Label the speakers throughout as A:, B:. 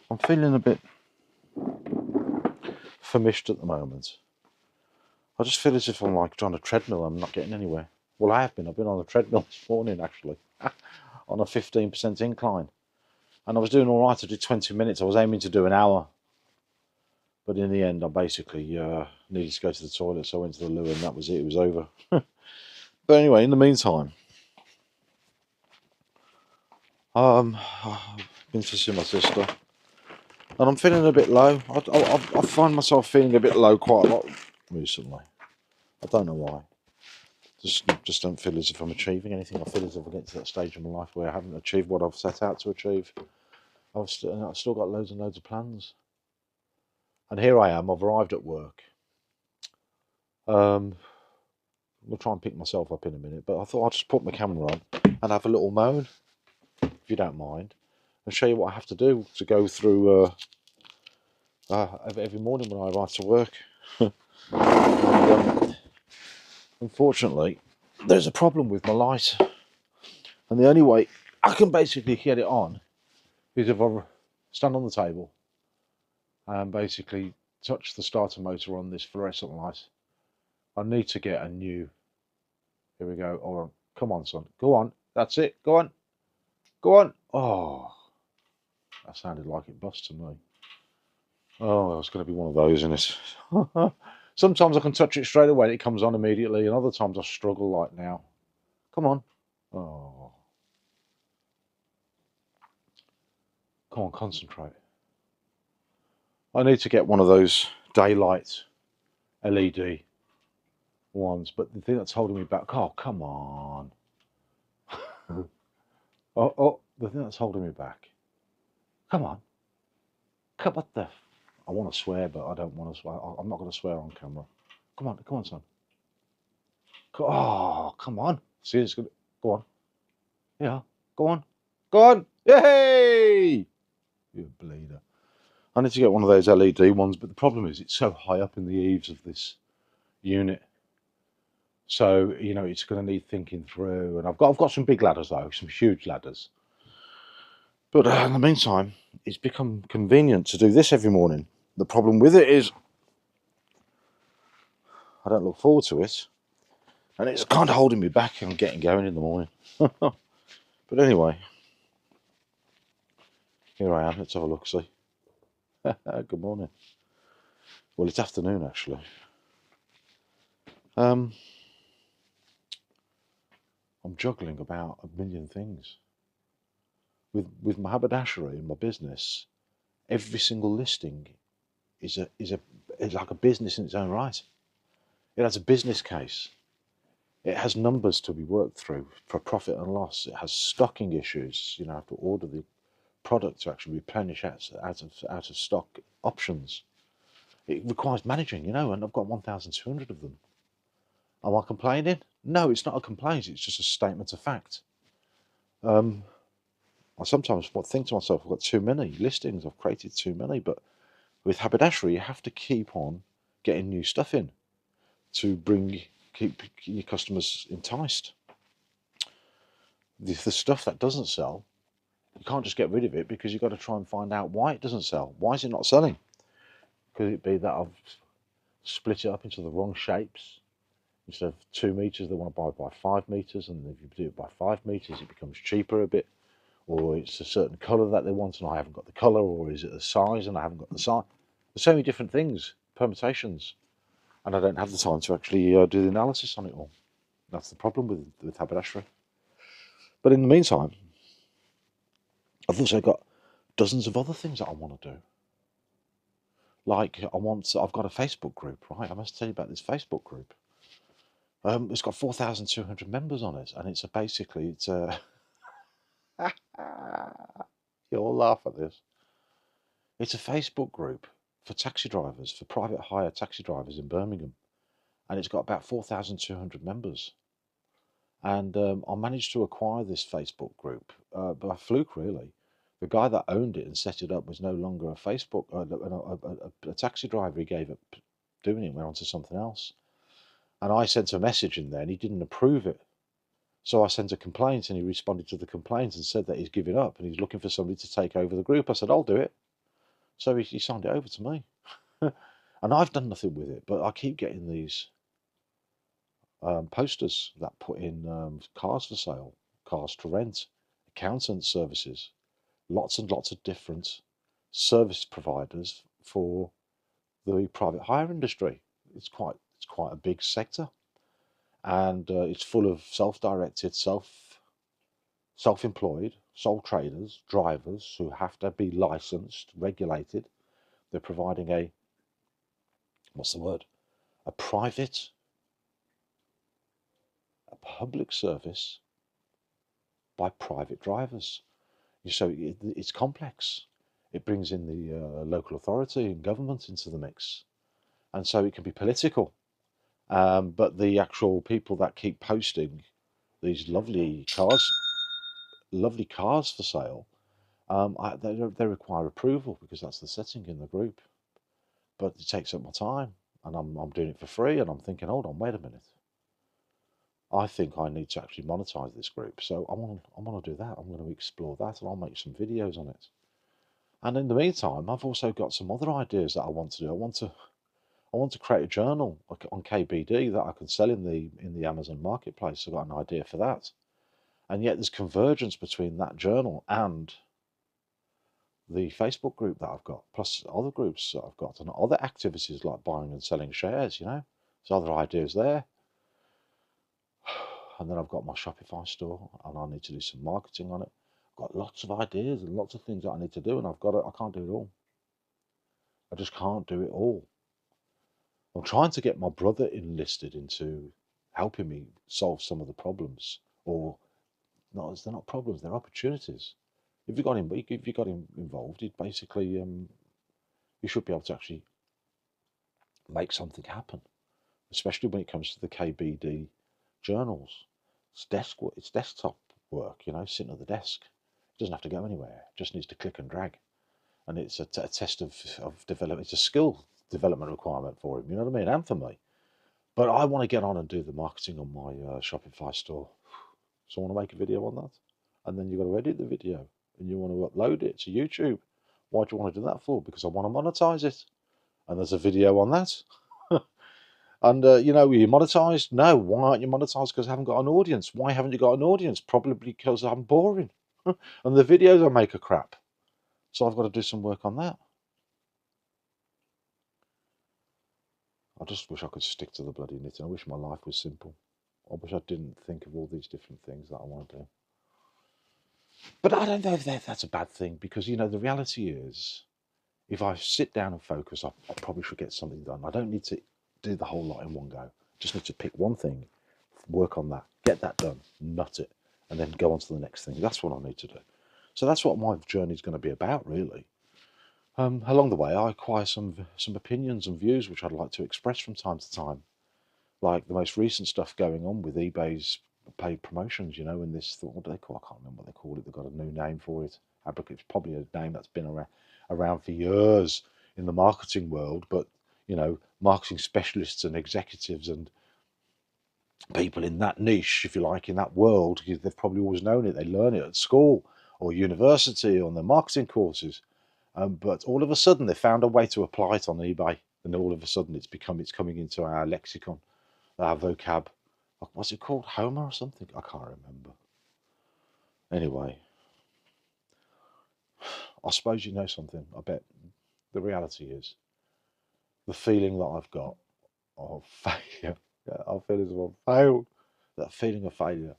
A: I'm feeling a bit famished at the moment. I just feel as if I'm like on a treadmill. I'm not getting anywhere. Well, I have been. I've been on a treadmill this morning, actually, on a 15% incline. And I was doing all right. I did 20 minutes. I was aiming to do an hour. But in the end, I basically needed to go to the toilet. So I went to the loo and that was it. It was over. But anyway, in the meantime, I've been to see my sister. And I'm feeling a bit low. I find myself feeling a bit low quite a lot recently. I don't know why. Just don't feel as if I'm achieving anything. I feel as if I get to that stage in my life where I haven't achieved what I've set out to achieve. I've still got loads and loads of plans. And here I am. I've arrived at work. We'll try and pick myself up in a minute, but I thought I'd just put my camera on and have a little moan, if you don't mind, and show you what I have to do to go through every morning when I arrive to work. And, unfortunately, there's a problem with my light, and the only way I can basically get it on is if I stand on the table and basically touch the starter motor on this fluorescent light. I need to get a new. Here we go. Hold on. Come on, son. Go on. That's it. Go on. Go on. Oh, that sounded like it bust to me. Oh, it's going to be one of those, isn't it? Sometimes I can touch it straight away and it comes on immediately, and other times I struggle like now. Come on. Oh. Come on, concentrate. I need to get one of those daylight LED ones, but the thing that's holding me back. Oh, come on. Oh, the thing that's holding me back. Come on. What the? I want to swear, but I don't want to swear. I'm not going to swear on camera. Come on, son. Oh, come on. See, it's good. Go on. Yeah, go on. Go on. Yay! You bleeder. I need to get one of those LED ones, but the problem is it's so high up in the eaves of this unit. So, you know, it's going to need thinking through. And I've got some big ladders, though, some huge ladders. But in the meantime, it's become convenient to do this every morning. The problem with it is I don't look forward to it. And it's kind of holding me back on getting going in the morning. But anyway, here I am. Let's have a look, see. Good morning. Well, it's afternoon, actually. I'm juggling about a million things. With my haberdashery and my business, every single listing is like a business in its own right. It has a business case. It has numbers to be worked through for profit and loss. It has stocking issues. You know, I have to order the product to actually replenish out of stock options. It requires managing, you know, and I've got 1,200 of them. Am I complaining? No, it's not a complaint. It's just a statement of fact. I sometimes think to myself, I've got too many listings. I've created too many. But with haberdashery, you have to keep on getting new stuff in to keep your customers enticed. The stuff that doesn't sell, you can't just get rid of it because you've got to try and find out why it doesn't sell. Why is it not selling? Could it be that I've split it up into the wrong shapes? Instead of 2 meters, they want to buy by 5 meters, and if you do it by 5 meters, it becomes cheaper a bit. Or it's a certain colour that they want, and I haven't got the colour. Or is it a size, and I haven't got the size? There's so many different things, permutations, and I don't have the time to actually do the analysis on it all. That's the problem with haberdashery. But in the meantime, I've also got dozens of other things that I want to do. Like I've got a Facebook group, right? I must tell you about this Facebook group. It's got 4,200 members on it, and it's you'll laugh at this. It's a Facebook group for taxi drivers, for private hire taxi drivers in Birmingham, and it's got about 4,200 members. And I managed to acquire this Facebook group by fluke, really. The guy that owned it and set it up was no longer a Facebook, a taxi driver. He gave up doing it, went on to something else. And I sent a message in there and he didn't approve it. So I sent a complaint and he responded to the complaint and said that he's giving up and he's looking for somebody to take over the group. I said, I'll do it. So he signed it over to me. And I've done nothing with it, but I keep getting these posters that put in cars for sale, cars to rent, accountant services, lots and lots of different service providers for the private hire industry. It's quite a big sector, and it's full of self-directed, self-employed, sole traders, drivers who have to be licensed, regulated. They're providing a, what's the word? A private, a public service by private drivers. So it's complex. It brings in the local authority and government into the mix, and so it can be political. But the actual people that keep posting these lovely cars for sale, they require approval because that's the setting in the group. But it takes up my time, and I'm doing it for free, and I'm thinking, hold on, wait a minute. I think I need to actually monetize this group, so I want to do that. I'm going to explore that, and I'll make some videos on it. And in the meantime, I've also got some other ideas that I want to do. I want to create a journal on KBD that I can sell in the Amazon marketplace. I've got an idea for that. And yet there's convergence between that journal and the Facebook group that I've got, plus other groups that I've got, and other activities like buying and selling shares, There's other ideas there. And then I've got my Shopify store, and I need to do some marketing on it. I've got lots of ideas and lots of things that I need to do, and I can't do it all. I just can't do it all. I'm trying to get my brother enlisted into helping me solve some of the problems, or no, they're not problems, they're opportunities. If you got him involved, it basically you should be able to actually make something happen, especially when it comes to the KBD journals. It's desktop work, sitting at the desk. It doesn't have to go anywhere. It just needs to click and drag, and it's a test of development. It's a skill development requirement for him. You know what I mean, and for me. But I want to get on and do the marketing on my Shopify store. So I want to make a video on that, and then you've got to edit the video, and you want to upload it to YouTube. Why do you want to do that for? Because I want to monetize it, and there's a video on that. And were you monetized? No. Why aren't you monetized? Because I haven't got an audience. Why haven't you got an audience? Probably because I'm boring, and the videos I make are crap. So I've got to do some work on that. I just wish I could stick to the bloody knitting. I wish my life was simple. I wish I didn't think of all these different things that I want to do. But I don't know if that's a bad thing, because, the reality is, if I sit down and focus, I probably should get something done. I don't need to do the whole lot in one go. Just need to pick one thing, work on that, get that done, nut it, and then go on to the next thing. That's what I need to do. So that's what my journey is going to be about, really. Along the way, I acquire some opinions and views which I'd like to express from time to time, like the most recent stuff going on with eBay's paid promotions. In this, what do they call? I can't remember what they call it. They've got a new name for it. It's probably a name that's been around for years in the marketing world, but marketing specialists and executives and people in that niche, if you like, in that world, they've probably always known it. They learn it at school or university on their marketing courses. But all of a sudden, they found a way to apply it on eBay, and all of a sudden, it's coming into our lexicon, our vocab. What's it called? Homer or something? I can't remember. Anyway, I suppose you know something. I bet the reality is the feeling that I've got of failure. I feel as if I've failed. That feeling of failure,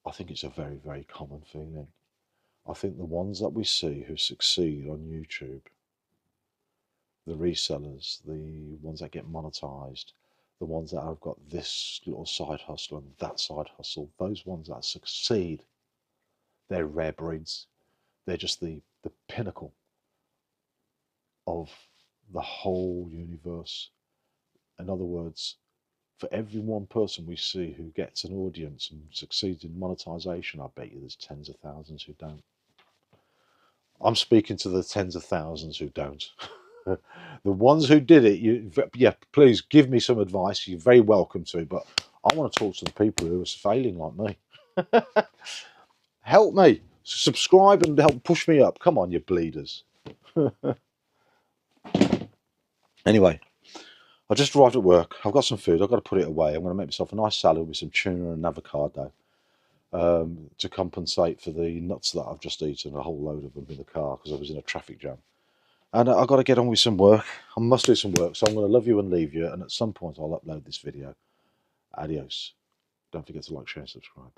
A: I think it's a very, very common feeling. I think the ones that we see who succeed on YouTube, the resellers, the ones that get monetized, the ones that have got this little side hustle and that side hustle, those ones that succeed, they're rare breeds. They're just the pinnacle of the whole universe. In other words, for every one person we see who gets an audience and succeeds in monetization, I bet you there's tens of thousands who don't. I'm speaking to the tens of thousands who don't. The ones who did it, please give me some advice. You're very welcome to, but I want to talk to the people who are failing like me. Help me. Subscribe and help push me up. Come on, you bleeders. Anyway, I just arrived at work. I've got some food. I've got to put it away. I'm going to make myself a nice salad with some tuna and avocado to compensate for the nuts that I've just eaten, a whole load of them in the car because I was in a traffic jam. And I've got to get on with some work. I must do some work. So I'm going to love you and leave you. And at some point, I'll upload this video. Adios. Don't forget to like, share, and subscribe.